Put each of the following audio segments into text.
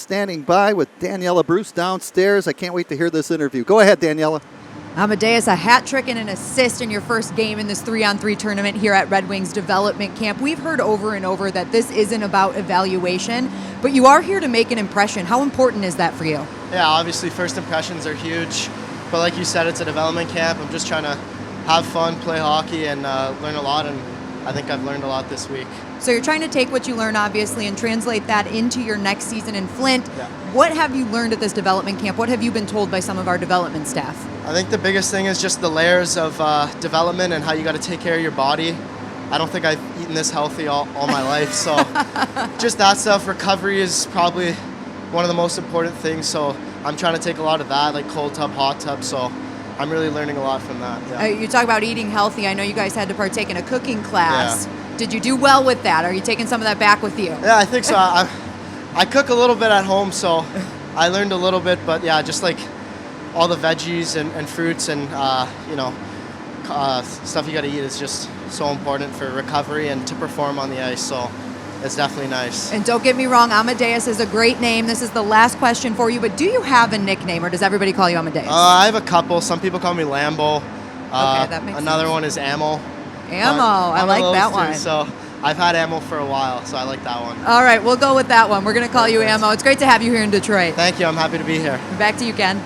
standing by with Daniella Bruce downstairs. I can't wait to hear this interview. Go ahead, Daniella. Amadeus, a hat trick and an assist in your first game in this 3-on-3 tournament here at Red Wings Development Camp. We've heard over and over that this isn't about evaluation, but you are here to make an impression. How important is that for you? Yeah, obviously first impressions are huge, but like you said, it's a development camp. I'm just trying to have fun, play hockey, and learn a lot, and I think I've learned a lot this week. So you're trying to take what you learn, obviously, and translate that into your next season in Flint. Yeah. What have you learned at this development camp? What have you been told by some of our development staff? I think the biggest thing is just the layers of development and how you got to take care of your body. I don't think I've eaten this healthy all my life, so just that stuff. Recovery is probably one of the most important things, so I'm trying to take a lot of that, like cold tub, hot tub, so I'm really learning a lot from that. Yeah. You talk about eating healthy. I know you guys had to partake in a cooking class. Yeah. Did you do well with that? Are you taking some of that back with you? Yeah, I think so. I cook a little bit at home, so I learned a little bit, but yeah, just like all the veggies and fruits and stuff you got to eat is just so important for recovery and to perform on the ice, so it's definitely nice. And don't get me wrong, Amadeus is a great name. This is the last question for you, but do you have a nickname, or does everybody call you Amadeus? I have a couple. Some people call me Lambo. Okay, that makes Another sense. one is Ammo. Ammo, I like that one. So I've had Ammo for a while, so I like that one. All right, we'll go with that one. We're going to call you Ammo. It's great to have you here in Detroit. Thank you. I'm happy to be here. Back to you, Ken.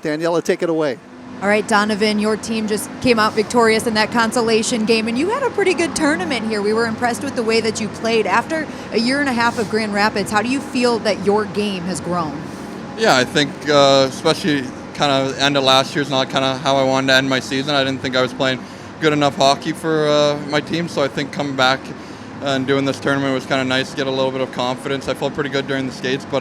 Daniella, take it away. All right, Donovan, your team just came out victorious in that consolation game, and you had a pretty good tournament here. We were impressed with the way that you played. After a year and a half of Grand Rapids, how do you feel that your game has grown? Yeah, I think especially kind of end of last year is not kind of how I wanted to end my season. I didn't think I was playing good enough hockey for my team, so I think coming back and doing this tournament was kind of nice to get a little bit of confidence. I felt pretty good during the skates, but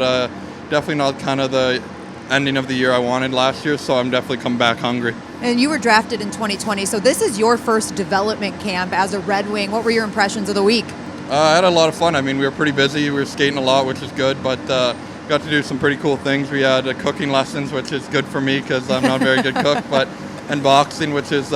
definitely not kind of the ending of the year I wanted last year, so I'm definitely come back hungry. And you were drafted in 2020, so this is your first development camp as a Red Wing. What were your impressions of the week? I had a lot of fun. I mean, we were pretty busy. We were skating a lot, which is good, but got to do some pretty cool things. We had cooking lessons, which is good for me because I'm not a very good cook, and boxing, which is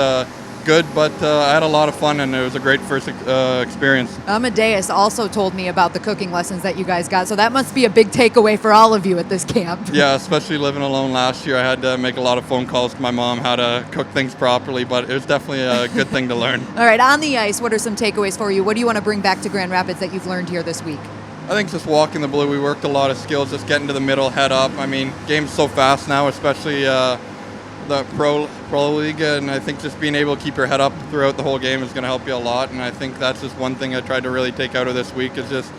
good, but I had a lot of fun, and it was a great first experience. Amadeus also told me about the cooking lessons that you guys got, so that must be a big takeaway for all of you at this camp. Yeah, especially living alone last year. I had to make a lot of phone calls to my mom how to cook things properly, but it was definitely a good thing to learn. All right, on the ice, what are some takeaways for you? What do you want to bring back to Grand Rapids that you've learned here this week? I think just walking the blue, we worked a lot of skills, just getting to the middle, head up. I mean, game's so fast now, especially the pro league, and I think just being able to keep your head up throughout the whole game is going to help you a lot, and I think that's just one thing I tried to really take out of this week is just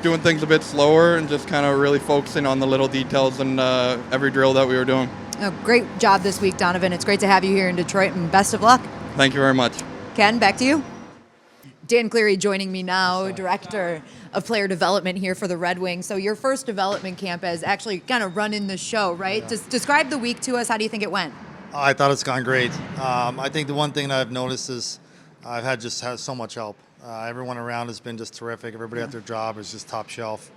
doing things a bit slower and just kind of really focusing on the little details in every drill that we were doing. Oh, great job this week, Donovan. It's great to have you here in Detroit, and best of luck. Thank you very much. Ken, back to you. Dan Cleary joining me now, Director of Player Development here for the Red Wings. So your first development camp has actually kind of run in the show, right? Yeah. Just describe the week to us. How do you think it went? I thought it's gone great. I think the one thing that I've noticed is I've had so much help. Everyone around has been just terrific. Everybody at their job is just top shelf.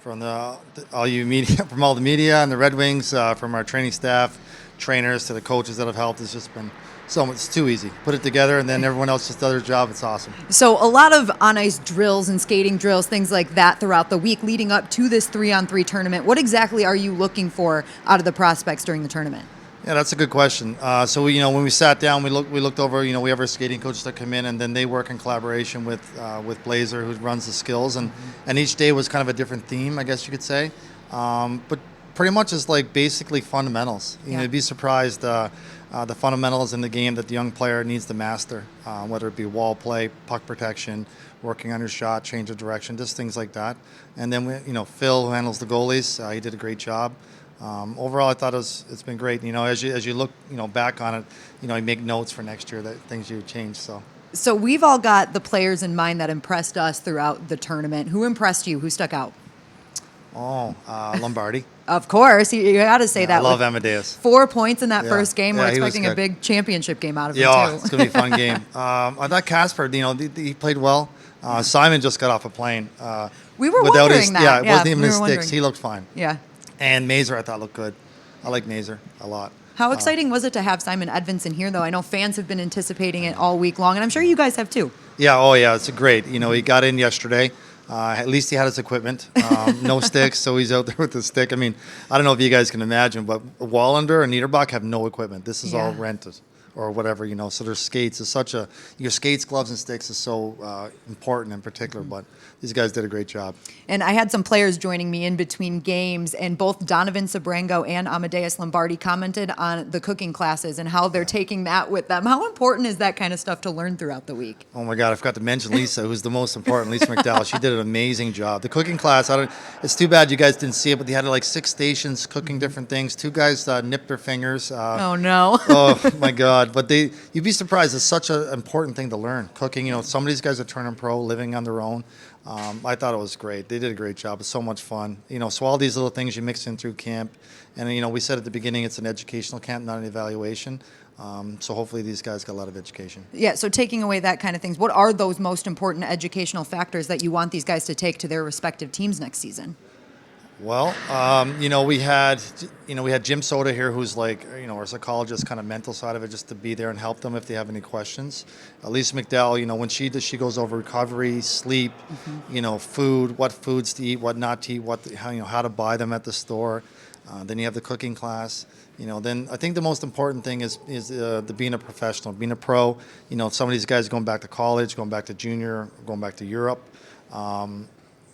From all the media and the Red Wings, from our training staff, trainers to the coaches that have helped. It's just been so much. It's too easy. Put it together, and then everyone else just does their job. It's awesome. So a lot of on-ice drills and skating drills, things like that throughout the week leading up to this 3-on-3 tournament. What exactly are you looking for out of the prospects during the tournament? Yeah, that's a good question. So when we sat down, we looked over. We have our skating coaches that come in, and then they work in collaboration with Blazer, who runs the skills, and each day was kind of a different theme, I guess you could say. But pretty much it's like basically fundamentals. You'd be surprised the fundamentals in the game that the young player needs to master, whether it be wall play, puck protection, working on your shot, change of direction, just things like that. And then Phil, who handles the goalies, he did a great job. Overall, I thought it's been great. As you look back on it, you make notes for next year that things you would change. So we've all got the players in mind that impressed us throughout the tournament. Who impressed you? Who stuck out? Lombardi. Of course, you got to say that. I love Amadeus. 4 points in that first game. We're he was expecting a good. big championship game out of him, Yeah, too. it's going to be a fun game. I thought Casper, he played well. Simon just got off a plane. We were without wondering his, that. Yeah, it wasn't we even were his sticks. wondering. He looked fine. Yeah. And Mazer, I thought, looked good. I like Mazer a lot. How exciting was it to have Simon Edvinsson here, though? I know fans have been anticipating it all week long, and I'm sure you guys have, too. Yeah, it's great. He got in yesterday. At least he had his equipment. No sticks, so he's out there with the stick. I mean, I don't know if you guys can imagine, but Wallander and Niederbach have no equipment. This is all rented or whatever, you know. So their skates is your skates, gloves, and sticks is so important in particular. But these guys did a great job. And I had some players joining me in between games, and both Donovan Sabrango and Amadeus Lombardi commented on the cooking classes and how they're taking that with them. How important is that kind of stuff to learn throughout the week? Oh my God, I forgot to mention Lisa, who's the most important, Lisa McDowell. She did an amazing job. The cooking class, it's too bad you guys didn't see it, but they had like 6 stations cooking different things. 2 guys nipped their fingers. Oh no. Oh my God. But you'd be surprised. It's such an important thing to learn. Cooking, you know, some of these guys are turning pro, living on their own. I thought it was great. They did a great job. It's so much fun. You know, so all these little things you mix in through camp. And, you know, we said at the beginning it's an educational camp, not an evaluation. So hopefully these guys got a lot of education. Yeah, so taking away that kind of things, what are those most important educational factors that you want these guys to take to their respective teams next season? Well, you know, we had Jim Soda here, who's like, you know, our psychologist, kind of mental side of it, just to be there and help them if they have any questions. Lisa McDowell, you know, when she goes over recovery, sleep, you know, food, what foods to eat, what not to eat, how to buy them at the store. Then you have the cooking class. You know, then I think the most important thing is the being a professional, being a pro. You know, some of these guys going back to college, going back to junior, going back to Europe.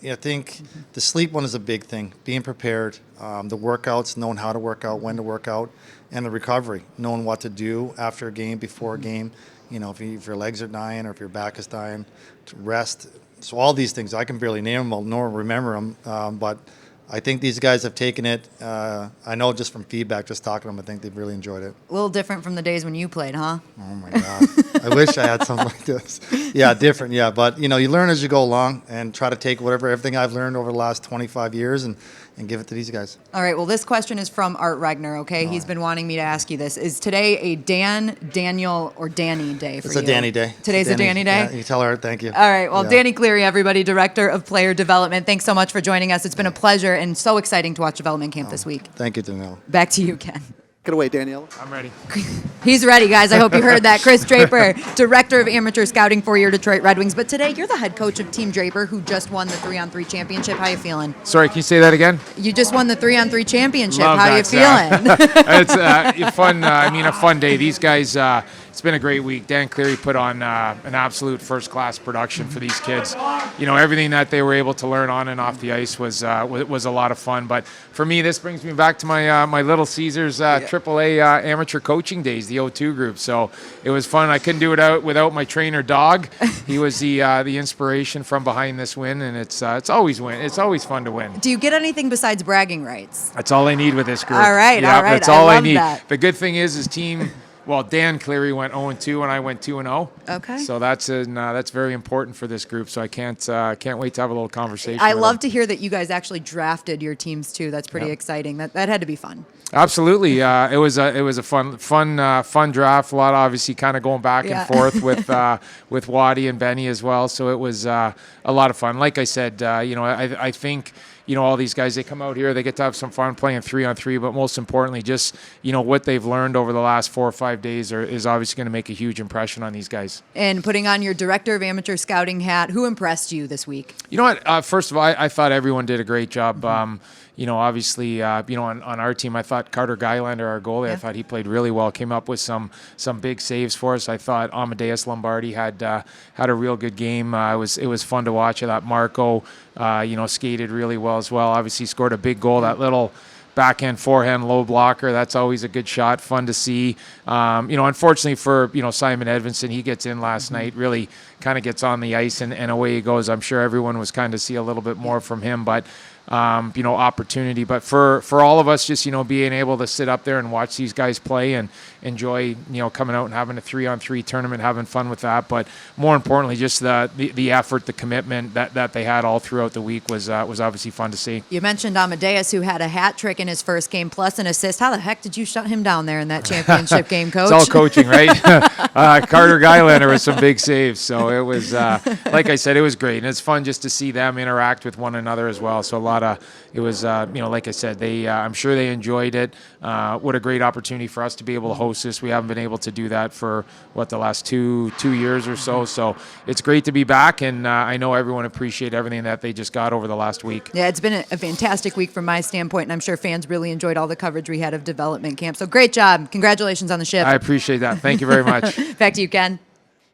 I think the sleep one is a big thing. Being prepared, the workouts, knowing how to work out, when to work out, and the recovery, knowing what to do after a game, before a game. You know, if your legs are dying or if your back is dying, to rest. So all these things, I can barely name them nor remember them, but I think these guys have taken it. I know just from feedback, just talking to them, I think they've really enjoyed it. A little different from the days when you played, huh? Oh my God. I wish I had something like this. Yeah, different, yeah. But, you know, you learn as you go along and try to take everything I've learned over the last 25 years and give it to these guys. All right, well, this question is from Art Regner, okay? He's been wanting me to ask you this. Is today a Daniel, or Danny day for you? It's a Danny day. Today's a Danny day? Yeah, you tell her, thank you. All right, well, Danny Cleary, everybody, Director of Player Development. Thanks so much for joining us. It's been a pleasure and so exciting to watch development camp this week. Thank you, Danielle. Back to you, Ken. Get away, Danielle. I'm ready. He's ready, guys. I hope you heard that. Chris Draper, Director of Amateur Scouting for your Detroit Red Wings. But today, you're the head coach of Team Draper, who just won the 3-on-3 championship. How you feeling? Sorry, can you say that again? You just won the 3-on-3 championship. Love How you that, feeling? It's fun. A fun day. These guys. It's been a great week. Dan Cleary put on an absolute first-class production for these kids. You know, everything that they were able to learn on and off the ice was a lot of fun. But for me, this brings me back to my Little Caesars AAA amateur coaching days, the O2 group. So it was fun. I couldn't do it without my trainer dog. He was the inspiration from behind this win, and it's always win. It's always fun to win. Do you get anything besides bragging rights? That's all I need with this group. All right, yeah, all right. That's all I I love need. that. The good thing is team. Well, Dan Cleary went 0-2 and I went 2-0. Okay. So that's very important for this group. So I can't wait to have a little conversation. I with love them. to hear that you guys actually drafted your teams too. That's pretty exciting. That had to be fun. Absolutely. It was a fun draft. A lot, obviously, kind of going back and forth with Waddy and Benny as well. So it was a lot of fun. Like I said, I think. You know, all these guys, they come out here, they get to have some fun playing 3-on-3, but most importantly, just, you know, what they've learned over the last 4 or 5 days is obviously going to make a huge impression on these guys. And putting on your Director of Amateur Scouting hat, who impressed you this week? You know what? First of all, I thought everyone did a great job. You know, obviously, on our team, I thought Carter Guylander, our goalie, I thought he played really well. Came up with some big saves for us. I thought Amadeus Lombardi had a real good game. It was fun to watch. I thought Marco, skated really well as well. Obviously, scored a big goal. That little backhand, forehand, low blocker. That's always a good shot. Fun to see. Unfortunately for Simon Edvinson, he gets in last night. Really kind of gets on the ice and away he goes. I'm sure everyone was kind of see a little bit more from him, but. Opportunity. But for all of us, just, being able to sit up there and watch these guys play and enjoy, coming out and having a 3-on-3 tournament, having fun with that. But more importantly, just the effort, the commitment that they had all throughout the week was obviously fun to see. You mentioned Amadeus, who had a hat trick in his first game plus an assist. How the heck did you shut him down there in that championship game, Coach? It's all coaching, right? Carter Guylander with some big saves. So it was, like I said, it was great. And it's fun just to see them interact with one another as well. So a lot like I said, I'm sure they enjoyed it. What a great opportunity for us to be able to host this. We haven't been able to do that for the last two years or so. So it's great to be back, and I know everyone appreciated everything that they just got over the last week. Yeah, it's been a fantastic week from my standpoint, and I'm sure fans really enjoyed all the coverage we had of development camp. So great job. Congratulations on the ship. I appreciate that. Thank you very much. Back to you, Ken.